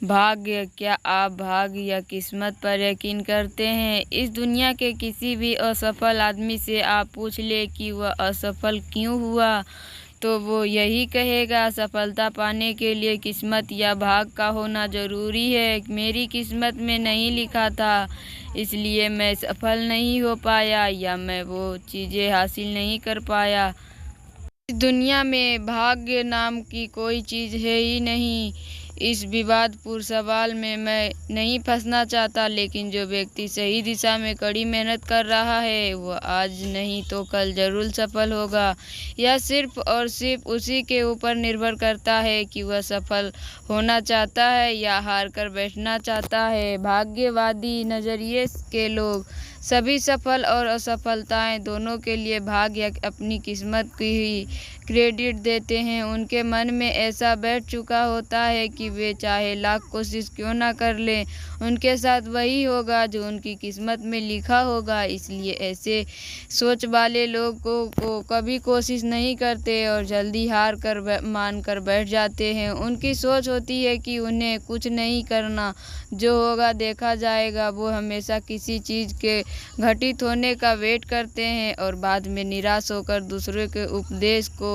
भाग्य, क्या आप भाग्य या किस्मत पर यकीन करते हैं? इस दुनिया के किसी भी असफल आदमी से आप पूछ ले कि वह असफल क्यों हुआ, तो वो यही कहेगा सफलता पाने के लिए किस्मत या भाग्य का होना ज़रूरी है। मेरी किस्मत में नहीं लिखा था, इसलिए मैं सफल नहीं हो पाया या मैं वो चीज़ें हासिल नहीं कर पाया। इस दुनिया में भाग्य नाम की कोई चीज़ है ही नहीं। इस विवादपूर्ण सवाल में मैं नहीं फंसना चाहता, लेकिन जो व्यक्ति सही दिशा में कड़ी मेहनत कर रहा है वह आज नहीं तो कल जरूर सफल होगा। यह सिर्फ और सिर्फ उसी के ऊपर निर्भर करता है कि वह सफल होना चाहता है या हार कर बैठना चाहता है। भाग्यवादी नज़रिए के लोग सभी सफल और असफलताएं दोनों के लिए भाग्य या अपनी किस्मत की ही क्रेडिट देते हैं। उनके मन में ऐसा बैठ चुका होता है कि वे चाहे लाख कोशिश क्यों ना कर लें, उनके साथ वही होगा जो उनकी किस्मत में लिखा होगा। इसलिए ऐसे सोच वाले लोगों को कभी कोशिश नहीं करते और जल्दी हार कर मान कर बैठ जाते हैं। उनकी सोच होती है कि उन्हें कुछ नहीं करना, जो होगा देखा जाएगा। वो हमेशा किसी चीज़ के घटित होने का वेट करते हैं और बाद में निराश होकर दूसरों के उपदेश को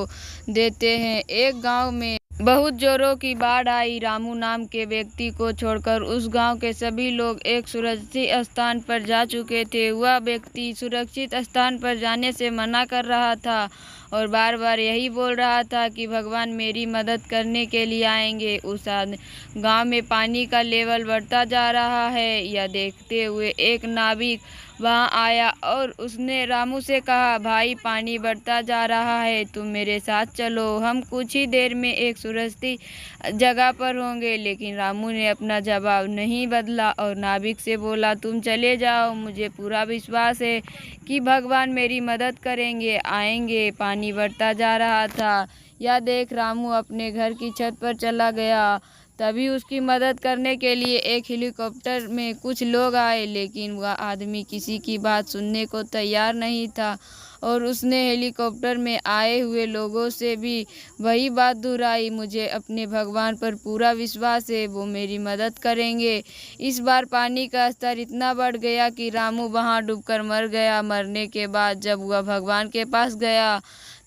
देते हैं। एक गांव में बहुत जोरों की बाढ़ आई। रामू नाम के व्यक्ति को छोड़कर उस गांव के सभी लोग एक सुरक्षित स्थान पर जा चुके थे। वह व्यक्ति सुरक्षित स्थान पर जाने से मना कर रहा था और बार बार यही बोल रहा था कि भगवान मेरी मदद करने के लिए आएंगे। उस गांव में पानी का लेवल बढ़ता जा रहा है, यह देखते हुए एक नाविक वहां आया और उसने रामू से कहा, भाई पानी बढ़ता जा रहा है, तुम मेरे साथ चलो, हम कुछ ही देर में एक सुरक्षित जगह पर होंगे। लेकिन रामू ने अपना जवाब नहीं बदला और नाविक से बोला, तुम चले जाओ, मुझे पूरा विश्वास है कि भगवान मेरी मदद करेंगे, आएंगे। पानी बढ़ता जा रहा था, यह देख रामू अपने घर की छत पर चला गया। तभी उसकी मदद करने के लिए एक हेलीकॉप्टर में कुछ लोग आए, लेकिन वह आदमी किसी की बात सुनने को तैयार नहीं था और उसने हेलीकॉप्टर में आए हुए लोगों से भी वही बात दोहराई, मुझे अपने भगवान पर पूरा विश्वास है, वो मेरी मदद करेंगे। इस बार पानी का स्तर इतना बढ़ गया कि रामू वहां डूबकर मर गया। मरने के बाद जब वह भगवान के पास गया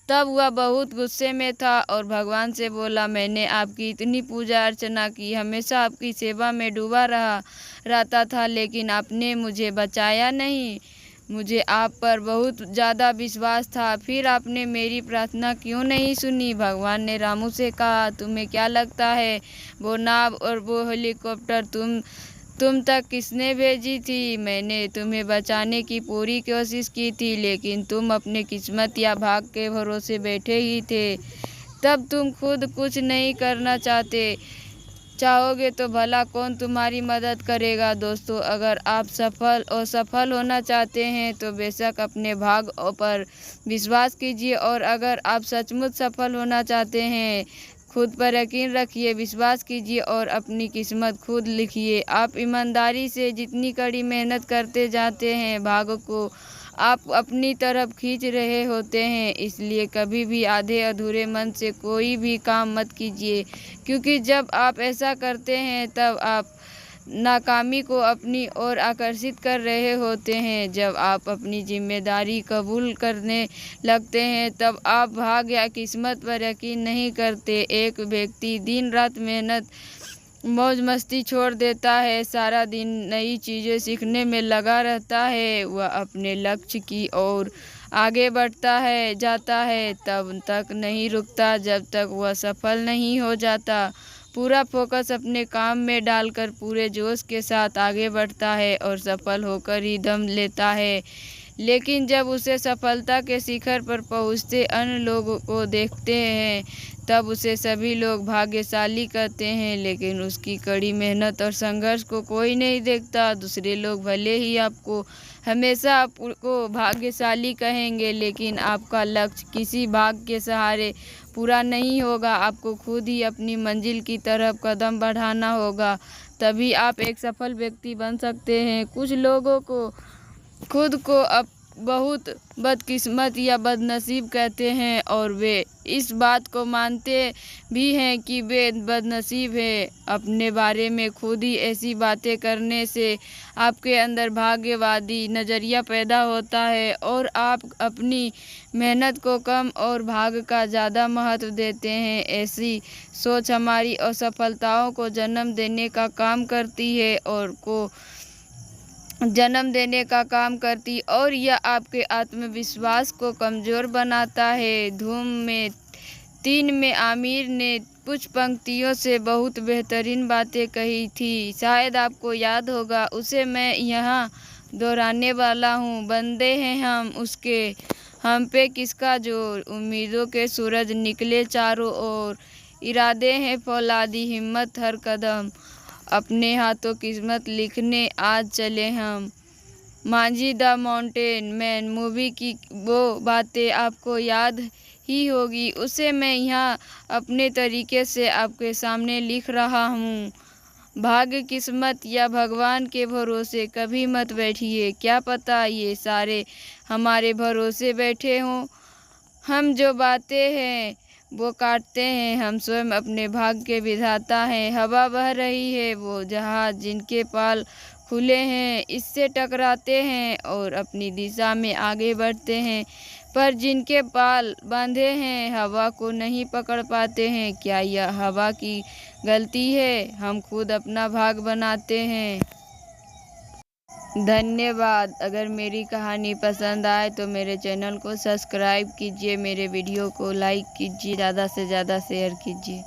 तब वह बहुत गुस्से में था और भगवान से बोला, मैंने आपकी इतनी पूजा अर्चना की, हमेशा आपकी सेवा में डूबा रहता था, लेकिन आपने मुझे बचाया नहीं। मुझे आप पर बहुत ज़्यादा विश्वास था, फिर आपने मेरी प्रार्थना क्यों नहीं सुनी? भगवान ने रामू से कहा, तुम्हें क्या लगता है वो नाव और वो हेलीकॉप्टर तुम तक किसने भेजी थी? मैंने तुम्हें बचाने की पूरी कोशिश की थी, लेकिन तुम अपने किस्मत या भाग के भरोसे बैठे ही थे। तब तुम खुद कुछ नहीं करना चाहोगे तो भला कौन तुम्हारी मदद करेगा? दोस्तों, अगर आप सफल होना चाहते हैं तो बेशक अपने भाग पर विश्वास कीजिए, और अगर आप सचमुच सफल होना चाहते हैं खुद पर यकीन रखिए, विश्वास कीजिए और अपनी किस्मत खुद लिखिए। आप ईमानदारी से जितनी कड़ी मेहनत करते जाते हैं, भाग्य को आप अपनी तरफ खींच रहे होते हैं। इसलिए कभी भी आधे अधूरे मन से कोई भी काम मत कीजिए, क्योंकि जब आप ऐसा करते हैं तब आप नाकामी को अपनी ओर आकर्षित कर रहे होते हैं। जब आप अपनी जिम्मेदारी कबूल करने लगते हैं तब आप भाग्य या किस्मत पर यकीन नहीं करते। एक व्यक्ति दिन रात मेहनत मौज मस्ती छोड़ देता है, सारा दिन नई चीज़ें सीखने में लगा रहता है, वह अपने लक्ष्य की ओर आगे जाता है, तब तक नहीं रुकता जब तक वह सफल नहीं हो जाता। पूरा फोकस अपने काम में डालकर पूरे जोश के साथ आगे बढ़ता है और सफल होकर ही दम लेता है। लेकिन जब उसे सफलता के शिखर पर पहुंचते अन्य लोगों को देखते हैं तब उसे सभी लोग भाग्यशाली कहते हैं, लेकिन उसकी कड़ी मेहनत और संघर्ष को कोई नहीं देखता। दूसरे लोग भले ही हमेशा आपको भाग्यशाली कहेंगे, लेकिन आपका लक्ष्य किसी भाग्य के सहारे पूरा नहीं होगा। आपको खुद ही अपनी मंजिल की तरफ कदम बढ़ाना होगा, तभी आप एक सफल व्यक्ति बन सकते हैं। कुछ लोगों को खुद को बहुत बदकिस्मत या बदनसीब कहते हैं और वे इस बात को मानते भी हैं कि वे बदनसीब है। अपने बारे में खुद ही ऐसी बातें करने से आपके अंदर भाग्यवादी नज़रिया पैदा होता है और आप अपनी मेहनत को कम और भाग्य का ज़्यादा महत्व देते हैं। ऐसी सोच हमारी असफलताओं को जन्म देने का काम करती है और यह आपके आत्मविश्वास को कमज़ोर बनाता है। धूम में 3 में आमिर ने कुछ पंक्तियों से बहुत बेहतरीन बातें कही थी, शायद आपको याद होगा। उसे मैं यहाँ दोहराने वाला हूँ। बंदे हैं हम उसके, हम पे किसका जोर, उम्मीदों के सूरज निकले चारों ओर, इरादे हैं फौलादी हिम्मत हर कदम, अपने हाथों किस्मत लिखने आज चले हम। Manjhi the mountain man movie की वो बातें आपको याद ही होगी। उसे मैं यहाँ अपने तरीके से आपके सामने लिख रहा हूँ। भाग्य, किस्मत या भगवान के भरोसे कभी मत बैठिए, क्या पता ये सारे हमारे भरोसे बैठे हों। हम जो बातें हैं वो काटते हैं, हम स्वयं अपने भाग्य के विधाता हैं। हवा बह रही है, वो जहाज जिनके पाल खुले हैं इससे टकराते हैं और अपनी दिशा में आगे बढ़ते हैं, पर जिनके पाल बांधे हैं हवा को नहीं पकड़ पाते हैं। क्या यह हवा की गलती है? हम खुद अपना भाग्य बनाते हैं। धन्यवाद। अगर मेरी कहानी पसंद आए तो मेरे चैनल को सब्सक्राइब कीजिए, मेरे वीडियो को लाइक कीजिए, ज़्यादा से ज़्यादा शेयर कीजिए।